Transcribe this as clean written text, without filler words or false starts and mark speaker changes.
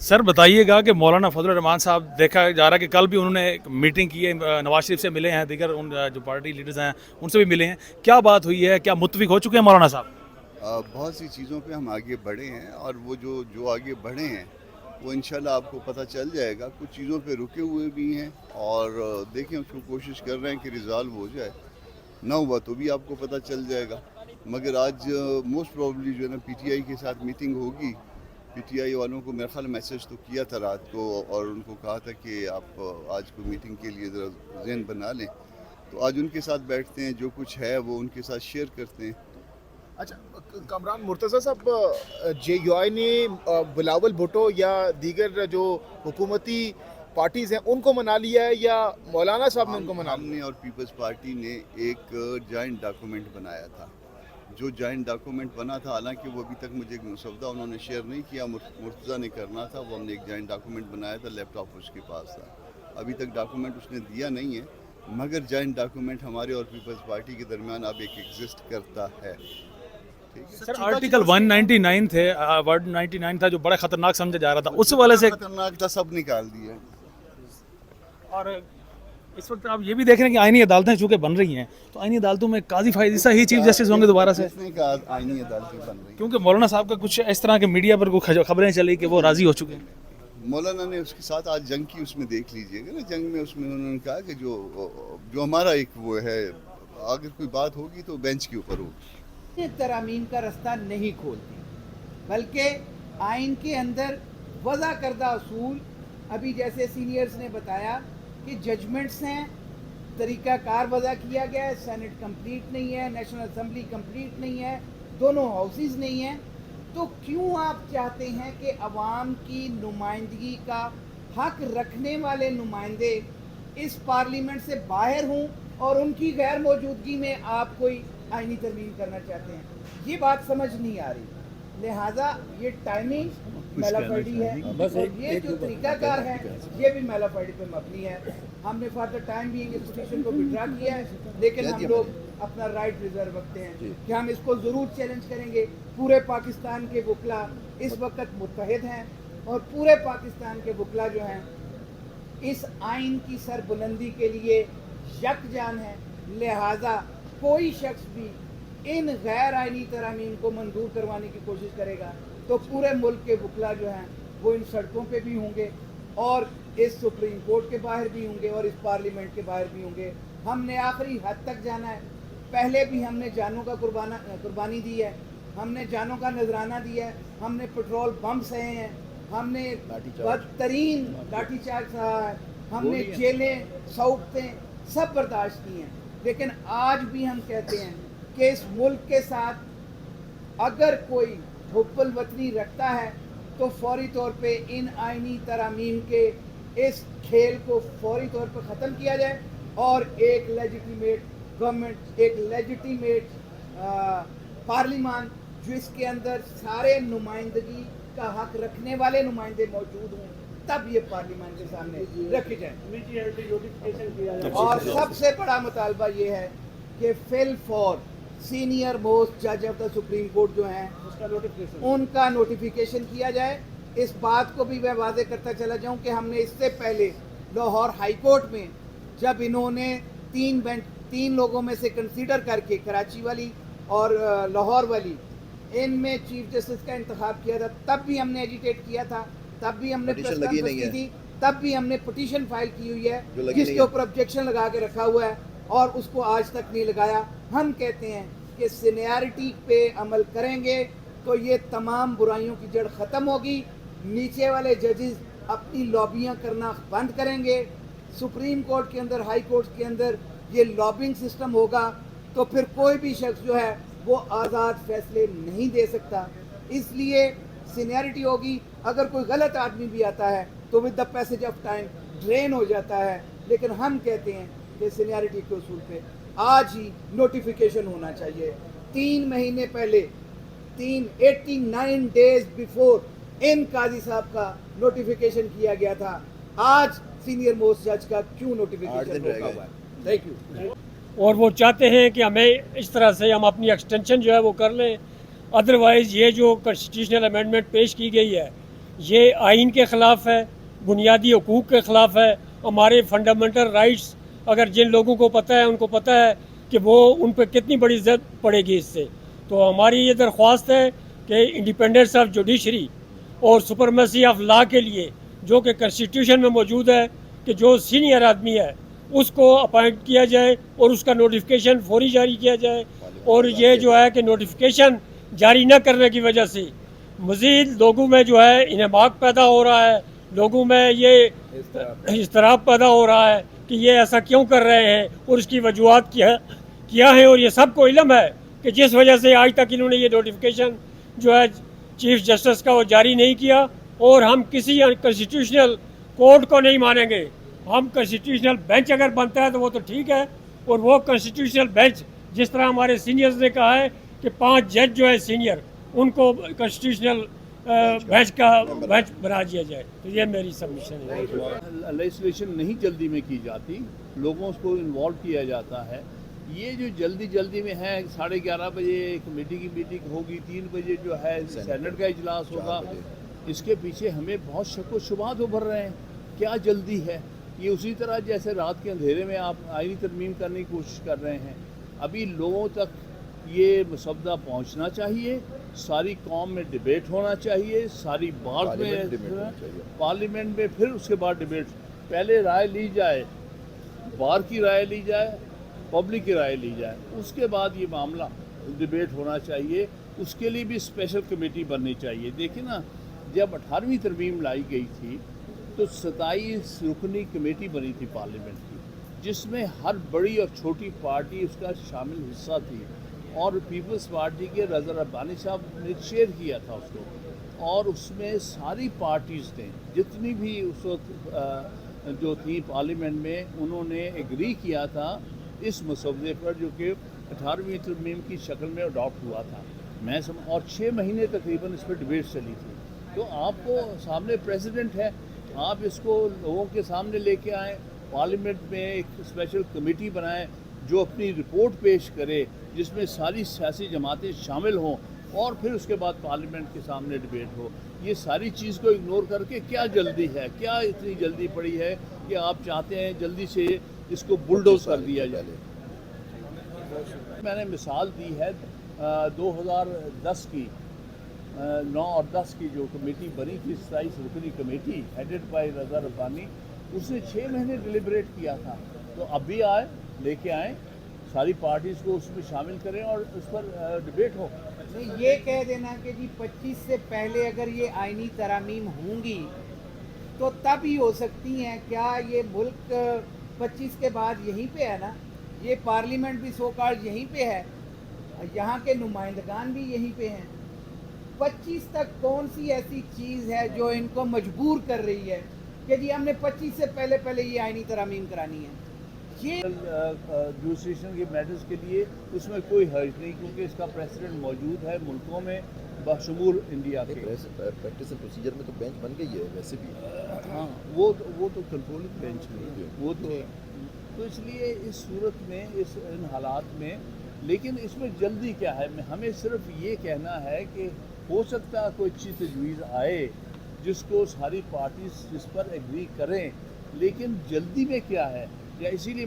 Speaker 1: Sir बताइएगा कि मौलाना फजल रहमान साहब देखा जा रहा है कि कल भी उन्होंने एक मीटिंग की है, नवाज शरीफ से मिले हैं, दीगर उन जो पार्टी लीडर्स हैं उनसे भी मिले हैं, क्या बात हुई है, क्या मुत्तफिक हो चुके हैं मौलाना साहब?
Speaker 2: बहुत सी चीज़ों पे हम आगे बढ़े हैं और वो जो जो आगे बढ़े हैं वो इंशाल्लाह आपको पता चल जाएगा। कुछ चीज़ों पे रुके हुए भी हैं और देखें उसको कोशिश कर रहे हैं कि रिज़ॉल्व हो जाए, ना हुआ तो भी आपको पता चल जाएगा। मगर आज मोस्ट प्रॉब्ली जो है ना पीटीआई के साथ मीटिंग होगी। पीटीआई वालों को मेरे ख्याल मैसेज तो किया था रात को और उनको कहा था कि आप आज को मीटिंग के लिए ज़रा ज़हन बना लें, तो आज उनके साथ बैठते हैं, जो कुछ है वो उनके साथ शेयर करते हैं।
Speaker 3: अच्छा, कमरान मुर्तज़ा साहब, JUI ने बिलावल भुट्टो या दीगर जो हुकूमती पार्टीज़ हैं उनको मना लिया है या मौलाना साहब ने उनको मना लिया?
Speaker 2: हमने और पीपल्स पार्टी ने एक जॉइंट डॉक्यूमेंट बनाया था। जो जॉइंट डॉक्यूमेंट बना था, हालांकि वो अभी तक मुझे एक मसवदा उन्होंने शेयर नहीं किया, मुर्तज़ा ने करना था, वो हमने एक जॉइंट डॉक्यूमेंट बनाया था, लैपटॉप उसके पास था। अभी तक डॉक्यूमेंट उसने दिया नहीं है, मगर जॉइंट डॉक्यूमेंट हमारे और पीपल्स पार्टी के दरमियान अब एक एग्जिस्ट करता है।
Speaker 1: सर आर्टिकल 199 थे, 199 था जो बड़ा खतरनाक समझा जा रहा था, उस वाले से
Speaker 2: खतरनाक था, सब निकाल दिया।
Speaker 1: और इस वक्त आप ये भी देख रहे हैं कि आईनी अदालतें चूंकि बन रही हैं, तो आईनी अदालतों में काजी फायदा ही चीफ जस्टिस होंगे दोबारा से,
Speaker 2: किसने कहा आईनी अदालतें बन रही?
Speaker 1: क्योंकि मौलाना साहब का कुछ इस तरह के मीडिया पर कुछ खबरें चली कि वो राजी हो चुके हैं।
Speaker 2: मौलाना ने उसके साथ आज जंग की, उसमें देख लीजिएगा ना, जंग में उसमें उन्होंने कहा कि जो हमारा एक वो है, अगर कोई बात होगी तो बेंच के ऊपर होगी।
Speaker 4: तरामीम का रास्ता नहीं खोलती, बल्कि आइन के अंदर वज़ा करदा असूल, अभी जैसे सीनियर्स ने बताया कि जजमेंट्स हैं, तरीक़ाकार वज़ा किया गया है, सेनेट कंप्लीट नहीं है, नेशनल असम्बली कंप्लीट नहीं है, दोनों हाउसेस नहीं हैं, तो क्यों आप चाहते हैं कि अवाम की नुमाइंदगी का हक रखने वाले नुमाइंदे इस पार्लियामेंट से बाहर हों और उनकी गैर मौजूदगी में आप कोई आईनी तरमीम करना चाहते हैं? ये बात समझ नहीं आ रही। लिहाजा ये टाइमिंग मेलाफर्डी है और ये जो तरीकाकार है ये भी मेलाफर्डी पे मबनी है। हमने फॉर द टाइम भी इस पिटीशन को विड्रा किया है, लेकिन हम लोग अपना राइट रिजर्व रखते हैं कि हम इसको ज़रूर चैलेंज करेंगे। पूरे पाकिस्तान के वकला इस वक्त मुत्तहिद हैं और पूरे पाकिस्तान के वकला जो हैं इस आइन की सरबुलंदी के लिए यकजान है। लिहाजा कोई शख्स भी इन गैर आइनी तरामीम को मंजूर करवाने की कोशिश करेगा तो पूरे मुल्क के वकला जो हैं वो इन सड़कों पे भी होंगे और इस सुप्रीम कोर्ट के बाहर भी होंगे और इस पार्लियामेंट के बाहर भी होंगे। हमने आखिरी हद तक जाना है। पहले भी हमने जानों का कुर्बानी दी है, हमने जानों का नजराना दिया है, हमने पेट्रोल बम सहे हैं, हमने बदतरीन लाठीचार्ज सहा है, हमने जेलें सौंपतें सब बर्दाश्त की हैं। लेकिन आज भी हम कहते हैं कि इस मुल्क के साथ अगर कोई हुब्बुल वतनी रखता है तो फौरी तौर पे इन आइनी तरामीम के इस खेल को फौरी तौर पर ख़त्म किया जाए और एक लेजिटिमेट गवर्नमेंट, एक लेजिटिमेट पार्लियामान जिसके अंदर सारे नुमाइंदगी का हक रखने वाले नुमाइंदे मौजूद हों, तब ये पार्लियामान के सामने रखी जाए। और सबसे बड़ा मुतालबा ये है कि फिल फॉर सीनियर मोस्ट जज ऑफ द सुप्रीम कोर्ट जो हैं उनका नोटिफिकेशन किया जाए। इस बात को भी मैं वादे करता चला जाऊं कि हमने इससे पहले लाहौर हाई कोर्ट में जब इन्होंने तीन लोगों में से कंसीडर करके कराची वाली और लाहौर वाली इनमें चीफ जस्टिस का इंतखाब किया था, तब भी हमने एजिटेट किया था, तब भी हमने प्रेस कॉन्फ्रेंस की थी, तब भी हमने पिटीशन फाइल की हुई है जिसके ऊपर ऑब्जेक्शन लगा के रखा हुआ है और उसको आज तक नहीं लगाया। हम कहते हैं कि सीनियरिटी पे अमल करेंगे तो ये तमाम बुराइयों की जड़ ख़त्म होगी। नीचे वाले जजेस अपनी लॉबियां करना बंद करेंगे। सुप्रीम कोर्ट के अंदर, हाई कोर्ट के अंदर ये लॉबिंग सिस्टम होगा तो फिर कोई भी शख्स जो है वो आज़ाद फैसले नहीं दे सकता। इसलिए सीनियरिटी होगी। अगर कोई गलत आदमी भी आता है तो with the passage of time drain हो जाता है, लेकिन हम कहते हैं कि सीनियरिटी के उसूल पे आज ही नोटिफिकेशन होना चाहिए। 3 महीने पहले 89 डेज बिफोर इन काजी साहब का नोटिफिकेशन किया गया था। आज सीनियर मोस्ट जज का क्यों नोटिफिकेशन रोका हुआ है? Thank you.
Speaker 5: और वो चाहते हैं कि हमें इस तरह से हम अपनी एक्सटेंशन जो है वो कर लें, अदरवाइज़ ये जो कॉन्स्टिट्यूशनल अमेंडमेंट पेश की गई है یہ آئین کے خلاف ہے, بنیادی حقوق کے خلاف ہے. ہمارے فنڈامنٹل رائٹس اگر جن لوگوں کو پتہ ہے ان کو پتہ ہے کہ وہ ان پہ کتنی بڑی زد پڑے گی اس سے. تو ہماری یہ درخواست ہے کہ انڈیپینڈنس آف جوڈیشری اور سپرمیسی آف لا کے لیے جو کہ کنسٹیٹیوشن میں موجود ہے کہ جو سینئر آدمی ہے اس کو اپائنٹ کیا جائے اور اس کا نوٹیفیکیشن فوری جاری کیا جائے. اور یہ جو ہے کہ نوٹیفیکیشن جاری نہ کرنے کی وجہ سے مزید لوگوں میں جو ہے انہماک پیدا ہو رہا ہے, لوگوں میں یہ اضطراب پیدا ہو رہا ہے کہ یہ ایسا کیوں کر رہے ہیں اور اس کی وجوہات کیا ہیں. اور یہ سب کو علم ہے کہ جس وجہ سے آج تک انہوں نے یہ نوٹیفیکیشن جو ہے چیف جسٹس کا وہ جاری نہیں کیا. اور ہم کسی کنسٹیٹیوشنل کورٹ کو نہیں مانیں گے. ہم کنسٹیٹیوشنل بینچ اگر بنتا ہے تو وہ تو ٹھیک ہے, اور وہ کنسٹیٹیوشنل بینچ جس طرح ہمارے سینئرز نے کہا ہے کہ 5 جج جو ہے سینئر ان کو کنسٹیٹیوشنل بینچ بنا دیا جائے. تو یہ میری سبمیشن ہے.
Speaker 6: لیجسلیشن نہیں جلدی میں کی جاتی, لوگوں کو انوالو کیا جاتا ہے. یہ جو جلدی میں ہے 11:30 بجے کمیٹی کی میٹنگ ہوگی, 3 بجے جو ہے سینٹ کا اجلاس ہوگا, اس کے پیچھے ہمیں بہت شک و شبہات ابھر رہے ہیں. کیا جلدی ہے؟ یہ اسی طرح جیسے رات کے اندھیرے میں آپ آئینی ترمیم کرنے کی کوشش کر رہے ہیں. ابھی لوگوں تک یہ مسودہ پہنچنا چاہیے, ساری قوم میں ڈیبیٹ ہونا چاہیے, ساری بات میں پارلیمنٹ میں, پھر اس کے بعد ڈیبیٹ. پہلے رائے لی جائے, بار کی رائے لی جائے, پبلک کی رائے لی جائے, اس کے بعد یہ معاملہ ڈیبیٹ ہونا چاہیے. اس کے لیے بھی اسپیشل کمیٹی بننی چاہیے. دیکھیں نا, جب 18ویں ترمیم لائی گئی تھی تو 27 رکنی کمیٹی بنی تھی پارلیمنٹ کی, جس میں ہر بڑی اور چھوٹی پارٹی اس کا شامل حصہ تھی. اور پیپلز پارٹی کے رضا ربانی صاحب نے چیئر کیا تھا اس کو, اور اس میں ساری پارٹیز نے جتنی بھی اس وقت جو تھی پارلیمنٹ میں, انہوں نے ایگری کیا تھا اس مسودے پر جو کہ 18ویں ترمیم کی شکل میں اڈاپٹ ہوا تھا. اور 6 مہینے تقریباً اس پر ڈیبیٹ چلی تھی. تو آپ کو سامنے پریزیڈنٹ ہے, آپ اس کو لوگوں کے سامنے لے کے آئیں, پارلیمنٹ میں ایک اسپیشل کمیٹی بنائیں جو اپنی رپورٹ پیش کرے جس میں ساری سیاسی جماعتیں شامل ہوں, اور پھر اس کے بعد پارلیمنٹ کے سامنے ڈیبیٹ ہو. یہ ساری چیز کو اگنور کر کے کیا جلدی ہے, کیا اتنی جلدی پڑی ہے کہ آپ چاہتے ہیں جلدی سے اس کو بلڈوز کر دیا جائے. میں نے مثال دی ہے 2010 کی 9 اور 10 کی جو کمیٹی بنی تھی, 27 رکنی کمیٹی ہیڈڈ بائی رضا ربانی, اس نے 6 مہینے ڈیلیبریٹ کیا تھا. تو اب بھی لے کے آئیں, ساری پارٹیز کو اس میں شامل کریں اور اس پر ڈیبیٹ ہو.
Speaker 4: یہ کہہ دینا کہ جی 25 سے پہلے اگر یہ آئینی ترامیم ہوں گی تو تب ہی ہو سکتی ہیں. کیا یہ ملک 25 کے بعد یہیں پہ ہے نا, یہ پارلیمنٹ بھی سو کارڈ یہیں پہ ہے, یہاں کے نمائندگان بھی یہیں پہ ہیں. 25 تک کون سی ایسی چیز ہے جو ان کو مجبور کر رہی ہے کہ جی ہم نے 25 سے پہلے یہ آئینی ترامیم کرانی ہے؟ یہ
Speaker 6: ایڈمنسٹریشن کے میٹرز کے لیے اس میں کوئی حرج نہیں, کیونکہ اس کا پریسیڈنٹ موجود ہے ملکوں میں بشمول انڈیا کے.
Speaker 7: پریکٹس اینڈ پروسیجر میں تو بینچ بن گئی ہے ویسے بھی.
Speaker 6: ہاں, وہ تو کنٹرولنگ بینچ میں وہ تو اس لیے اس صورت میں ان حالات میں, لیکن اس میں جلدی کیا ہے؟ ہمیں صرف یہ کہنا ہے کہ ہو سکتا ہے کوئی اچھی تجویز آئے جس کو ساری پارٹیز جس پر ایگری کریں, لیکن جلدی میں کیا ہے, یا اسی لیے